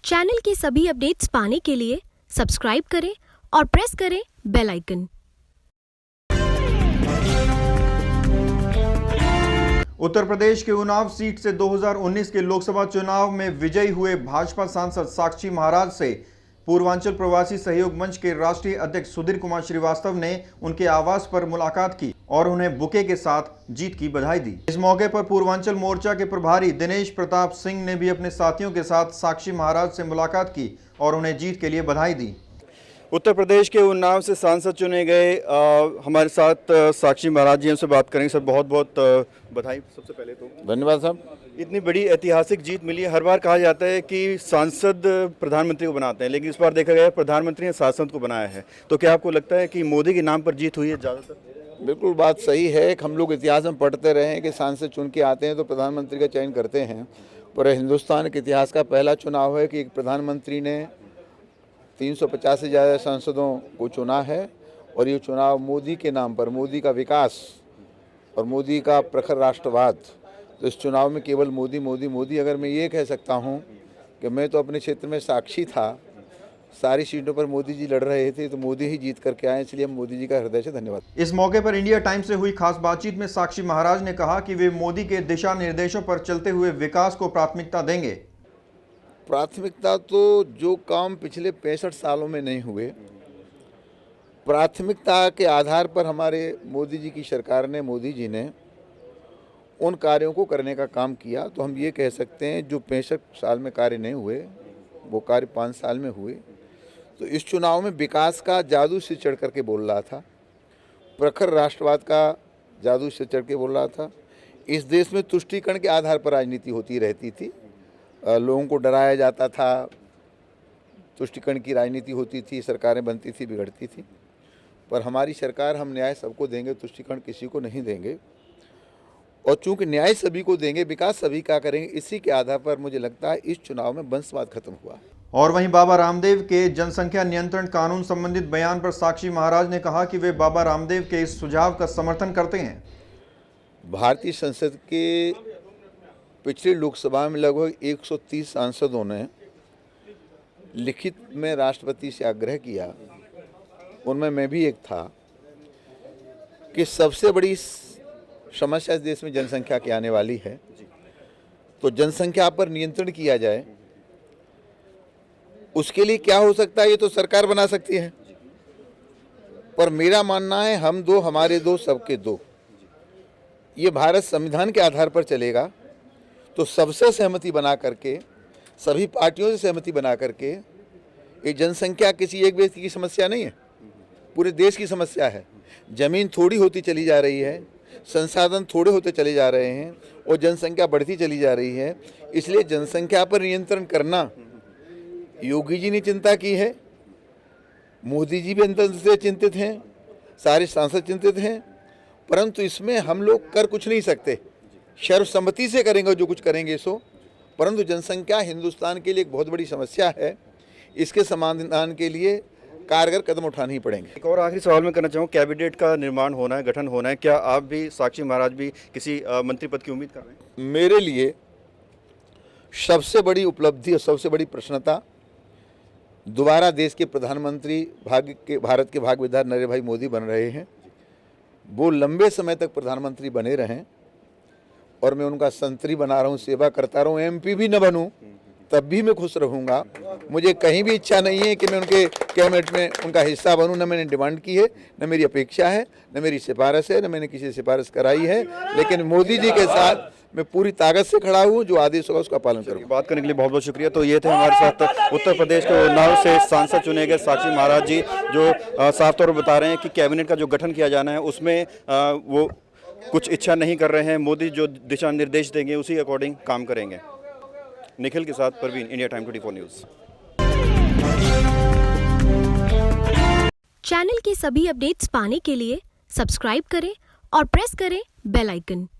Channel की सभी updates पाने के लिए सब्सक्राइब करें और प्रेस करें बेल आइकन। उत्तर प्रदेश के उन्नाव सीट से 2019 के लोकसभा चुनाव में विजयी हुए भाजपा सांसद साक्षी महाराज से पूर्वांचल प्रवासी सहयोग मंच के राष्ट्रीय अध्यक्ष सुधीर कुमार श्रीवास्तव ने उनके आवास पर मुलाकात की और उन्हें बुके के साथ जीत की बधाई दी। इस मौके पर पूर्वांचल मोर्चा के प्रभारी दिनेश प्रताप सिंह ने भी अपने साथियों के साथ साक्षी महाराज से मुलाकात की और उन्हें जीत के लिए बधाई दी। उत्तर प्रदेश के उन्नाव से सांसद चुने गए हमारे साथ साक्षी महाराज जी, हमसे बात करेंगे। सर, बहुत बहुत बधाई सबसे पहले तो। धन्यवाद साहब। इतनी बड़ी ऐतिहासिक जीत मिली है। हर बार कहा जाता है कि सांसद प्रधानमंत्री को बनाते हैं, लेकिन इस बार देखा गया प्रधानमंत्री ने सांसद को बनाया है। तो क्या आपको लगता है कि मोदी के नाम पर जीत हुई है ज़्यादातर? बिल्कुल बात सही है। हम लोग इतिहास में पढ़ते रहे हैं कि सांसद चुन के आते हैं तो प्रधानमंत्री का चयन करते हैं, पर हिंदुस्तान के इतिहास का पहला चुनाव है कि एक प्रधानमंत्री ने 350 से ज़्यादा सांसदों को चुना है। और ये चुनाव मोदी के नाम पर, मोदी का विकास और मोदी का प्रखर राष्ट्रवाद, तो इस चुनाव में केवल मोदी मोदी मोदी। अगर मैं ये कह सकता हूँ कि मैं तो अपने क्षेत्र में साक्षी था, सारी सीटों पर मोदी जी लड़ रहे थे, तो मोदी ही जीत करके आए, इसलिए हम मोदी जी का हृदय से धन्यवाद। इस मौके पर इंडिया टाइम्स से हुई खास बातचीत में साक्षी महाराज ने कहा कि वे मोदी के दिशा निर्देशों पर चलते हुए विकास को प्राथमिकता देंगे। प्राथमिकता तो जो काम पिछले 65 सालों में नहीं हुए, प्राथमिकता के आधार पर हमारे मोदी जी की सरकार ने, मोदी जी ने उन कार्यों को करने का काम किया। तो हम ये कह सकते हैं जो 65 साल में कार्य नहीं हुए वो कार्य 5 साल में हुए। तो इस चुनाव में विकास का जादू से चढ़ करके बोल रहा था, प्रखर राष्ट्रवाद का जादू से चढ़ के बोल रहा था। इस देश में तुष्टीकरण के आधार पर राजनीति होती रहती थी, लोगों को डराया जाता था, तुष्टीकरण की राजनीति होती थी, सरकारें बनती थी, बिगड़ती थी। पर हमारी सरकार, हम न्याय सबको देंगे, तुष्टीकरण किसी को नहीं देंगे। और चूंकि न्याय सभी को देंगे, विकास सभी का करेंगे, इसी के आधार पर मुझे लगता है इस चुनाव में वंशवाद खत्म हुआ। और वहीं बाबा रामदेव के जनसंख्या नियंत्रण कानून संबंधित बयान पर साक्षी महाराज ने कहा कि वे बाबा रामदेव के इस सुझाव का समर्थन करते हैं। भारतीय संसद के पिछली लोकसभा में लगभग 130 सांसदों ने लिखित में राष्ट्रपति से आग्रह किया, उनमें मैं भी एक था, कि सबसे बड़ी समस्या इस देश में जनसंख्या की आने वाली है, तो जनसंख्या पर नियंत्रण किया जाए। उसके लिए क्या हो सकता है, ये तो सरकार बना सकती है, पर मेरा मानना है हम दो, हमारे दो, सबके दो। ये भारत संविधान के आधार पर चलेगा, तो सबसे सहमति बना करके, सभी पार्टियों से सहमति बना करके, ये जनसंख्या किसी एक व्यक्ति की समस्या नहीं है, पूरे देश की समस्या है। जमीन थोड़ी होती चली जा रही है, संसाधन थोड़े होते चले जा रहे हैं और जनसंख्या बढ़ती चली जा रही है। इसलिए जनसंख्या पर नियंत्रण करना योगी जी ने चिंता की है, मोदी जी भी अंतर से चिंतित हैं, सारे सांसद चिंतित हैं, परंतु इसमें हम लोग कर कुछ नहीं सकते। सर्वसम्मति से करेंगे जो कुछ करेंगे सो, परंतु जनसंख्या हिंदुस्तान के लिए एक बहुत बड़ी समस्या है, इसके समाधान के लिए कारगर कदम उठाने ही पड़ेंगे। एक और आखिरी सवाल मैं करना चाहूँ, कैबिनेट का निर्माण होना है, गठन होना है, क्या आप भी, साक्षी महाराज भी किसी मंत्री पद की उम्मीद कर रहे हैं? मेरे लिए सबसे बड़ी उपलब्धि और सबसे बड़ी प्रसन्नता दोबारा देश के प्रधानमंत्री भारत के भाग्य विधाता नरेंद्र भाई मोदी बन रहे हैं। वो लंबे समय तक प्रधानमंत्री बने रहें और मैं उनका संतरी बना रहा हूँ, सेवा करता रहूँ। एमपी भी न बनूँ तब भी मैं खुश रहूँगा। मुझे कहीं भी इच्छा नहीं है कि मैं उनके कैबिनेट में उनका हिस्सा बनूँ, न मैंने डिमांड की है, न मेरी अपेक्षा है, न मेरी सिफारिश है, न मैंने किसी से सिफारिश कराई है। लेकिन मोदी जी के साथ मैं पूरी ताकत से खड़ा हूँ, जो आदेश होगा उसका पालन करूँगा। बात करने के लिए बहुत बहुत शुक्रिया। तो ये थे हमारे साथ उत्तर प्रदेश के उन्नाव से सांसद चुने गए साक्षी महाराज जी, जो साफ तौर पर बता रहे हैं कि कैबिनेट का जो गठन किया जाना है उसमें वो कुछ इच्छा नहीं कर रहे हैं। मोदी जो दिशा निर्देश देंगे उसी अकॉर्डिंग काम करेंगे। निखिल के साथ Parveen, India time 24 news. Channel की सभी अपडेट्स पाने के लिए सब्सक्राइब करें और प्रेस करें बेल आइकन।